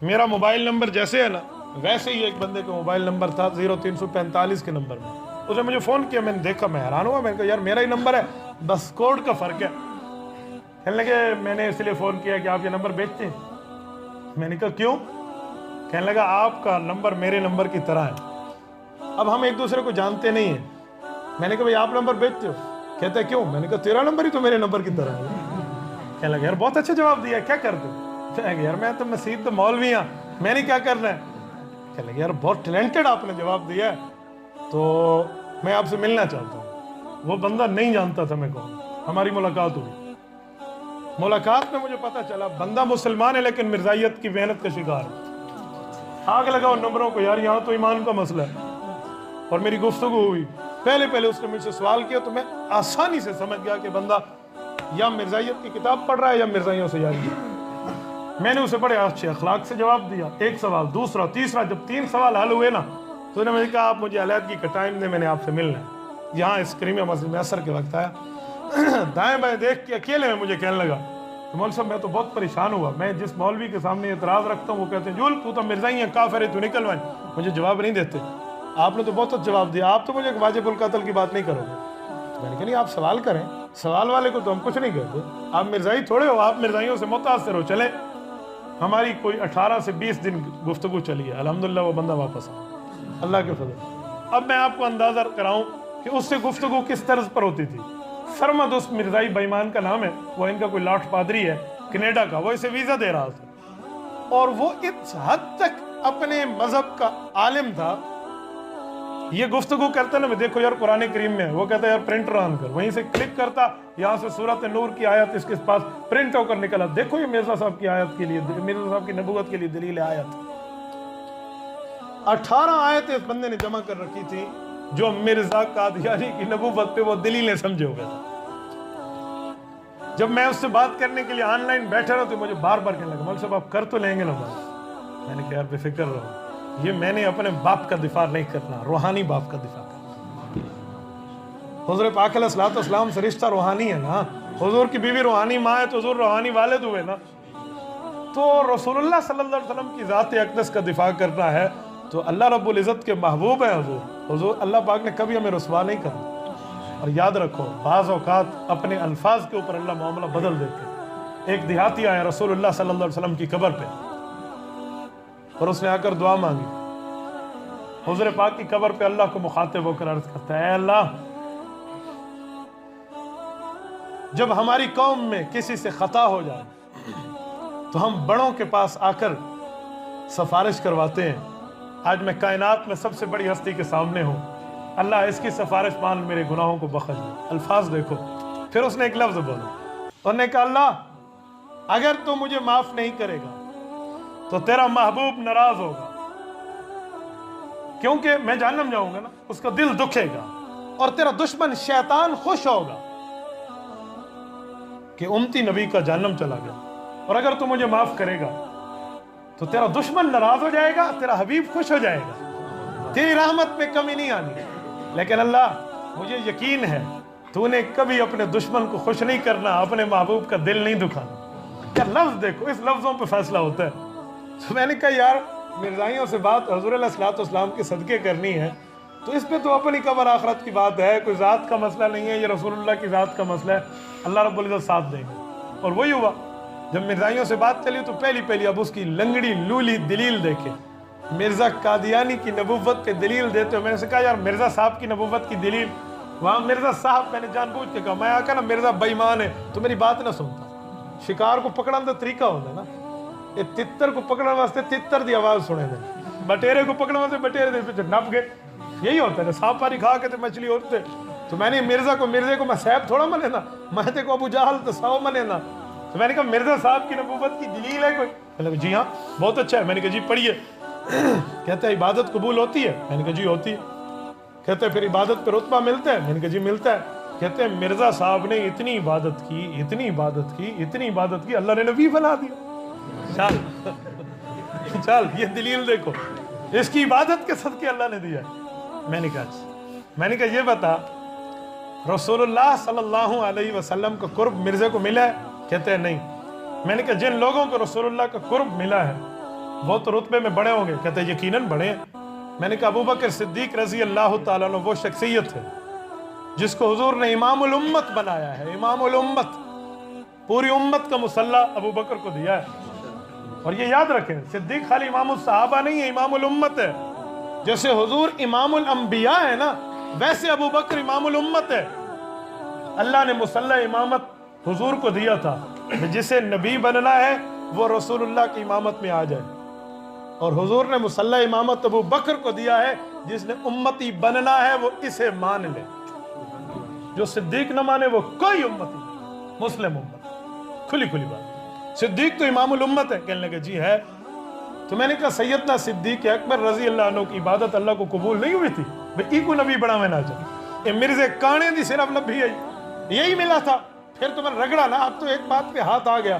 میرا mobile number جیسے ہے نا ویسے ہی ایک بندے کا موبائل نمبر تھا 0345 کے نمبر میں. اس نے مجھے فون کیا, میں نے دیکھا, میں حیران ہوا, میں نے کہا یار میرا ہی نمبر ہے, بس کوڈ کا فرق ہے. کہنے لگے میں نے اس لیے فون کیا کہ آپ یہ نمبر بیچتے ہیں. میں نے کہا کیوں؟ کہنے لگا آپ کا نمبر میرے نمبر کی طرح ہے, اب ہم ایک دوسرے کو جانتے نہیں ہیں. میں نے کہا بھائی آپ نمبر بیچتے ہو؟ کہتا ہے کیوں؟ میں نے کہا تیرا نمبر ہی تو میرے نمبر کی طرح ہے. کہنے لگا یار بہت اچھا جواب دیا, کیا کرتے ہو؟ میں نے کہا یار میں تو مسیح تو مولوی ہوں, میں نے کیا کرنا ہے. کہنے لگا یار بہت ٹیلنٹڈ آپ نے جواب دیا ہے, تو میں آپ سے ملنا چاہتا ہوں. وہ بندہ نہیں جانتا تھا میں کون. ہماری ملاقات ہوئی, ملاقات میں مجھے پتا چلا بندہ مسلمان ہے لیکن مرزائیت کی محنت کا شکار ہے. آگ لگا ان نمبروں کو, یار یہاں تو ایمان کا مسئلہ ہے. اور میری گفتگو ہوئی, پہلے اس نے مجھ سے سوال کیا تو میں آسانی سے سمجھ گیا کہ بندہ یا مرزائیت کی کتاب پڑھ رہا ہے یا مرزائیوں سے یاری ہے. میں نے اسے بڑے اچھے اخلاق سے جواب دیا, ایک سوال, دوسرا, تیسرا. جب 3 سوال حل ہوئے نا تو انہوں نے مجھے کہا آپ مجھے علیحدگی کا ٹائم دیں, میں نے آپ سے ملنا ہے. یہاں اس کریمہ مسجد میں عصر کے وقت آیا, دائیں بائیں دیکھ کے اکیلے میں مجھے کہنے لگا کہ مولوی صاحب میں تو بہت پریشان ہوا, میں جس مولوی کے سامنے اعتراض رکھتا ہوں وہ کہتے ہیں جول تو تو مرزائی ہے, کافر ہے, تو نکل وائیں. مجھے جواب نہیں دیتے. آپ نے تو بہت اچھا جواب دیا, آپ تو مجھے واجب القتل کی بات نہیں کرو گے. میں نے کہا نہیں آپ سوال کریں, سوال والے کو تو ہم کچھ نہیں کہتے, آپ مرزائی تھوڑے ہو, آپ مرزائیوں سے متاثر ہو. چلیں, ہماری کوئی 18 سے 20 دن گفتگو چلی ہے, الحمدللہ وہ بندہ واپس آیا اللہ کے فضل. اب میں آپ کو اندازہ کراؤں کہ اس سے گفتگو کس طرز پر ہوتی تھی. سرمد اس مرزائی بےمان کا نام ہے, وہ ان کا کوئی لاٹ پادری ہے کینیڈا کا, وہ اسے ویزا دے رہا تھا, اور وہ اس حد تک اپنے مذہب کا عالم تھا. یہ گفتگو کرتا نا, میں دیکھو یار قرآن کریم میں, وہ کہتا ہے یار پرنٹر آن کر, وہیں سے کلک کرتا, یہاں سے سورۃ نور کی آیت اس کے پاس پرنٹ ہو کر نکلا, دیکھو یہ مرزا صاحب کی آیت کے لیے, مرزا صاحب کی نبوت کے لیے دلیل آیت. 18 آیتیں اس بندے نے جمع کر رکھی تھی جو مرزا قادیانی کی نبوت پہ وہ دلیلیں سمجھے ہوئے تھے. جب میں اس سے بات کرنے کے لیے آن لائن بیٹھا رہا تو مجھے بار بار کہنے لگا مولوی صاحب آپ کر تو لیں گے نا بات. میں نے کہا یار بے فکر رہو, یہ میں نے اپنے باپ کا دفاع نہیں کرنا, روحانی باپ کا دفاع کرنا. حضور پاک علیہ الصلوۃ والسلام سے رشتہ روحانی ہے نا, حضور کی بیوی روحانی ماں ہے تو حضور روحانی والد ہوئے نا. تو رسول اللہ صلی اللہ علیہ وسلم کی ذات اقدس کا دفاع کرنا ہے تو اللہ رب العزت کے محبوب ہیں حضور اللہ پاک نے کبھی ہمیں رسوا نہیں کرنا. اور یاد رکھو بعض اوقات اپنے الفاظ کے اوپر اللہ معاملہ بدل دیتے. ایک دیہاتی آیا رسول اللہ صلی اللہ علیہ وسلم کی قبر پہ, اور اس نے آ کر دعا مانگی. حضور پاک کی قبر پہ اللہ کو مخاطب ہو کر عرض کرتا ہے, اے اللہ جب ہماری قوم میں کسی سے خطا ہو جائے تو ہم بڑوں کے پاس آ کر سفارش کرواتے ہیں. آج میں کائنات میں سب سے بڑی ہستی کے سامنے ہوں, اللہ اس کی سفارش مان میرے گناہوں کو بخش دے. الفاظ دیکھو. پھر اس نے ایک لفظ بولا, انہوں نے کہا اللہ اگر تو مجھے معاف نہیں کرے گا تو تیرا محبوب ناراض ہوگا, کیونکہ میں جہنم جاؤں گا نا, اس کا دل دکھے گا, اور تیرا دشمن شیطان خوش ہوگا کہ امتی نبی کا جہنم چلا گیا. اور اگر تو مجھے معاف کرے گا تو تیرا دشمن ناراض ہو جائے گا, تیرا حبیب خوش ہو جائے گا, تیری رحمت میں کمی نہیں آنی. لیکن اللہ مجھے یقین ہے تو نے کبھی اپنے دشمن کو خوش نہیں کرنا, اپنے محبوب کا دل نہیں دکھانا. کیا لفظ دیکھو, اس لفظوں پہ فیصلہ ہوتا ہے. تو میں نے کہا یار مرزائیوں سے بات حضور علیہ الصلوۃ والسلام کے صدقے کرنی ہے تو اس پہ تو اپنی قبر آخرت کی بات ہے, کوئی ذات کا مسئلہ نہیں ہے, یہ رسول اللہ کی ذات کا مسئلہ ہے. اللہ رب العزت ساتھ دیں گے. اور وہی ہوا, جب مرزائیوں سے بات چلی تو پہلی اب اس کی لنگڑی لولی دلیل دیکھے, مرزا قادیانی کی نبوت پہ دلیل دیتے ہو. میں نے سے کہا یار مرزا صاحب کی نبوت کی دلیل, وہاں مرزا صاحب میں نے جان بوجھ کے کہا, میں آکا نا مرزا بےمان ہے تو میری بات نہ سنتا. شکار کو پکڑن دا طریقہ ہوتا ہے نا, یہ تتر کو پکڑنے واسطے تتر دی آواز سنے دیں, بٹیرے کو پکڑنے واسطے بٹیرے دے پیچھے نپ گئے. یہی ہوتا ہے, سانپ پاری کھا کے تے مچھلی اڑتے. تو میں نے مرزے کو میں صاحب تھوڑا منے نا, میں تے کو ابو جہل تو ساؤ منے نا. تو میں نے کہا مرزا صاحب کی نبوت کی دلیل ہے کوئی؟ میں نے کہا جی ہاں بہت اچھا ہے. میں نے کہا جی پڑھیے. کہتا ہے عبادت قبول ہوتی ہے؟ میں نے کہا جی ہوتی ہے. کہتے ہیں پھر عبادت پہ رتبہ ملتا ہے؟ میں نے کہا جی ملتا ہے. کہتے ہیں مرزا صاحب نے اتنی عبادت کی اللہ نے نبی بنا دیا. چل یہ دلیل دیکھو, اس کی عبادت کے صدقے اللہ نے دیا. میں نے کہا یہ بتا رسول اللہ صلی اللہ علیہ وسلم کا قرب مرزے کو ملا ہے؟ کہتے ہیں نہیں. میں نے کہا جن لوگوں کو رسول اللہ کا قرب ملا ہے وہ تو رتبے میں بڑے ہوں گے؟ کہتے ہیں یقیناً بڑے ہیں۔ میں نے کہا ابو بکر صدیق رضی اللہ تعالیٰ عنہ وہ شخصیت ہے جس کو حضور نے امام الامت بنایا ہے، امام الامت، پوری امت کا مسلح ابو بکر کو دیا ہے۔ اور یہ یاد رکھیں، صدیق خالی امام الصحابہ نہیں ہے، امام الامت ہے۔ جیسے حضور امام الانبیاء ہے نا، ویسے ابو بکر امام الامت ہے۔ اللہ نے مسلح امامت حضور کو دیا تھا، جسے نبی بننا ہے وہ رسول اللہ کی امامت میں آ جائے، اور حضور نے مسلح امامت ابو بکر کو دیا ہے، جس نے امتی بننا ہے وہ اسے مان لے۔ جو صدیق نہ مانے وہ کوئی امتی نہیں، مسلم امت، کھلی کھلی بات۔ صدیق تو امام الامت ہے۔ کہنے لگے جی ہے۔ تو میں نے کہا سیدنا صدیق اکبر رضی اللہ عنہ کی عبادت اللہ کو قبول نہیں ہوئی تھی؟ بھئی ای کو نبی بڑا میں نہ جائے، اے مرزے کانے دی صرف لبھی ہے، یہی ملا تھا۔ پھر تو میں رگڑا نا، اب تو ایک بات پہ ہاتھ آ گیا۔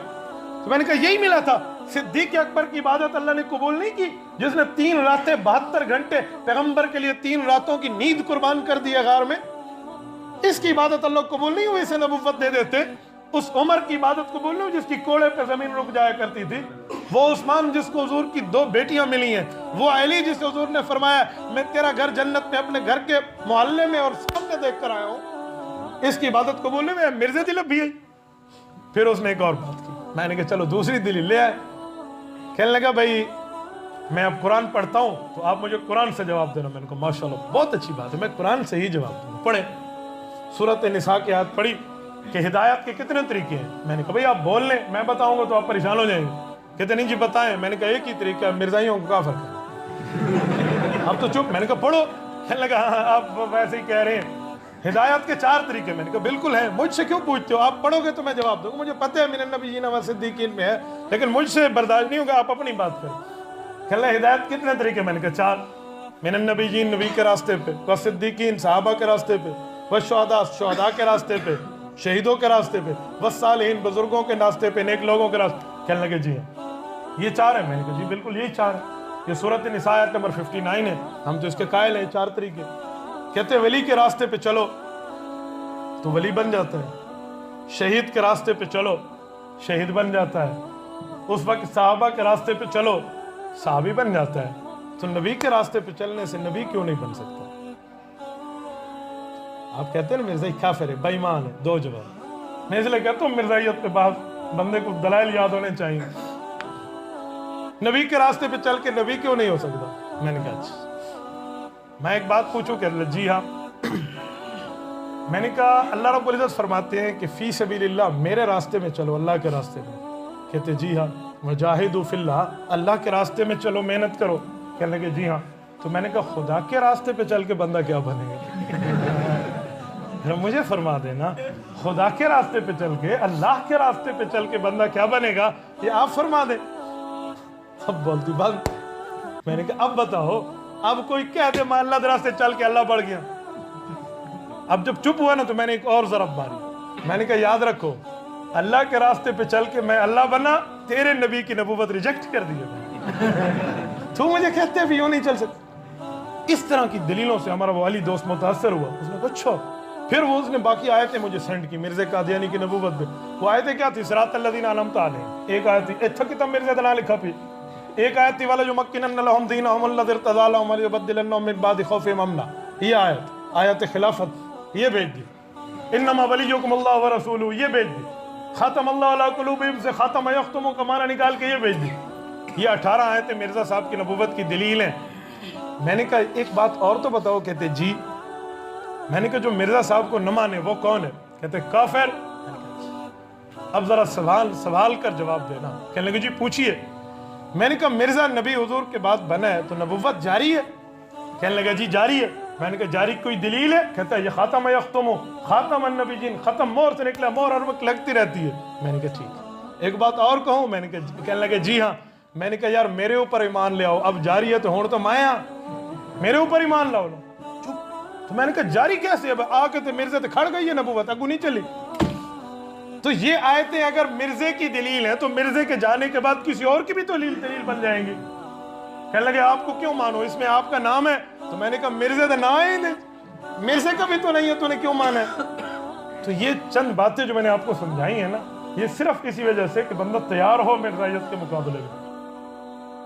تو میں نے کہا یہی ملا تھا، صدیق اکبر کی عبادت اللہ نے قبول نہیں کی، جس نے 3 راتیں 72 گھنٹے پیغمبر کے لیے 3 راتوں کی نیند قربان کر دی ہے غار میں، اس کی عبادت اللہ قبول نہیں ہوئی، اسے نبوت دے دیتے۔ اس عمر کی عبادت قبول نہیں ہوئی جس کی کوڑے پہ زمین رک جایا کرتی تھی، وہ عثمان جس کو حضور کی 2 بیٹیاں ملی ہیں، وہ علی جس سے حضور نے فرمایا میں تیرا گھر جنت میں اپنے گھر کے محلے میں اور سامنے دیکھ کر آیا ہوں، اس کی عبادت قبول نہیں ہوئی، مرزے دل بھی ہے۔ پھر اس نے ایک اور بات کی، میں نے کہا چلو دوسری دلیل لے آئے۔ کہنے لگا بھائی میں اب قرآن پڑھتا ہوں تو آپ مجھے قرآن سے جواب دینا۔ میں نے کہا ماشاءاللہ بہت اچھی بات ہے، میں قرآن سے ہی جواب دوں گا۔ پڑھیں۔ سورۃ نساء کی آیت پڑھی کہ ہدایت کے کتنے طریقے ہیں؟ میں نے کہا بھائی آپ بول لیں، میں بتاؤں گا تو آپ پریشان ہو جائیں گے۔ کہتے نہیں جی بتائیں۔ میں نے کہا ایک ہی طریقہ ہے، مرزائیوں کو کیا فرق ہے؟ اب تو چپ۔ میں نے کہا پڑھو۔ کہنے لگا ہاں آپ ویسے ہی کہہ رہے ہیں، ہدایت کے 4 طریقے۔ میں نے کہا بالکل ہیں، مجھ سے کیوں پوچھتے ہو؟ آپ پڑھو گے تو میں جواب دوں گا، مجھے پتہ ہے من النبیین و صدیقین میں ہے، لیکن مجھ سے برداشت نہیں ہوگا، آپ اپنی بات کریں۔ کہنے لگا ہدایت کتنے طریقے؟ میں نے کہا 4۔ من النبیین نبی کے راستے پہ، و صدیقین صحابہ کے راستے پہ، والشہداء شہداء کے راستے پہ، شہیدوں کے راستے پہ، والصالحین بزرگوں کے راستے پہ، نیک لوگوں کے راستے۔ کہنے لگے جی یہ 4 ہیں۔ میں نے کہا جی بالکل یہی 4 ہیں، یہ سورۃ نساء آیت نمبر 59 ہے، ہم تو اس کے قائل ہیں 4 طریقے۔ کہتے ہیں ولی کے راستے پہ چلو تو ولی بن جاتا ہے، شہید کے راستے پہ چلو شہید بن جاتا ہے، اس وقت صحابہ کے راستے پہ چلو صحابی بن جاتا ہے، تو نبی کے راستے پہ چلنے سے نبی کیوں نہیں بن سکتا؟ آپ کہتے ہیں نا مرزائی کافر ہے، بے ایمان ہے، 2 جواب۔ میں اس لیے کہتا ہوں مرزائیت پہ بعض بندے کو دلائل یاد ہونے چاہیے۔ نبی کے راستے پہ چل کے نبی کیوں نہیں ہو سکتا؟ میں نے کہا اچھا میں ایک بات پوچھوں کہ جی ہاں۔ میں نے کہا اللہ رب العزت فرماتے ہیں کہ فی سبیل اللہ، میرے راستے میں چلو، اللہ کے راستے میں۔ کہتے جی ہاں۔ وجاہدوا فی اللہ، اللہ کے راستے میں چلو، محنت کرو۔ کہنے لگے جی ہاں۔ تو میں نے کہا خدا کے راستے پہ چل کے بندہ کیا بنے گا؟ مجھے فرما دینا، خدا کے راستے پہ چل کے، اللہ کے راستے پہ چل کے بندہ کیا بنے گا، یہ آپ فرما دیں۔ اب بولتی بات، میں نے کہا اب بتاؤ، اب کوئی کہہ دے میں اللہ کے راستے چل کے اللہ بڑھ گیا۔ اب جب چپ ہوا نا تو میں نے ایک اور ضرب ماری، میں نے کہا یاد رکھو، اللہ کے راستے پہ چل کے میں اللہ بنا، تیرے نبی کی نبوت ریجیکٹ کر دی، تو مجھے کہتے بھی یوں نہیں چل سکتے۔ اس طرح کی دلیلوں سے ہمارا وہ علی دوست متاثر ہوا، اس نے کہا اچھا۔ پھر وہ اس نے باقی آیتیں مجھے سینڈ کی مرزا قادیانی کی نبوت پہ۔ وہ آیتیں کیا تھی؟ صراط الذین انعمت علیہم، ایک آیت تھی ایتھا کتاب مرزا دنا لکھا پہ، ایک آیت تھی والا یمکنن لہم دینہم الذی ارتضی لہم ولیبدلنہم من بعد خوفہم امنا، یہ آیت خلافت یہ بھیج دی، انما ولیکم اللہ ورسولہ یہ بھیج دی، ختم اللہ علی قلوبہم سے ختم یختم کا معنی نکال کے یہ بھیج دی۔ یہ 18 آیتیں مرزا صاحب کی نبوت کی دلیل ہیں۔ میں نے کہا ایک بات اور تو بتاؤ۔ کہتے جی۔ میں نے کہا جو مرزا صاحب کو نہ مانے وہ کون ہے؟ کہتے کافر۔ اب ذرا سوال کر جواب دینا۔ کہنے لگے جی پوچھئے۔ میں نے کہا مرزا نبی حضور کے بعد بنا ہے تو نبوت جاری ہے؟ کہنے لگا جی جاری ہے۔ میں نے کہا جاری کوئی دلیل ہے؟ کہتا ہے یہ خاتم یختم، خاتم النبیین، ختم مور سے نکلا، مور ہر وقت لگتی رہتی ہے۔ میں نے کہا ٹھیک۔ ایک بات اور کہوں؟ میں نے کہا، کہنے لگے جی ہاں۔ میں نے کہا یار میرے اوپر ایمان لے آؤ، اب جاری ہے تو ہون تو میں ہاں، میرے اوپر ایمان لاؤ نا۔ چپ۔ تو میں نے کہا جاری کیسے؟ اب آ کے تو مرزے تے کھڑ گئی ہے نبوت، اگو نہیں چلی۔ تو یہ آیتیں اگر مرزے کی دلیل ہیں تو مرزے کے جانے کے بعد کسی اور کی بھی تو دلیل بن جائیں گی۔ کہنے لگے آپ کو کیوں مانو، اس میں آپ کا نام ہے؟ تو میں نے کہا مرزے تو نہ ہی نہیں، مرزے کا بھی تو نہیں ہے، تو نے کیوں مانا ہے؟ تو یہ چند باتیں جو میں نے آپ کو سمجھائی ہیں نا، یہ صرف اسی وجہ سے کہ بندہ تیار ہو مرزائیت کے مقابلے میں۔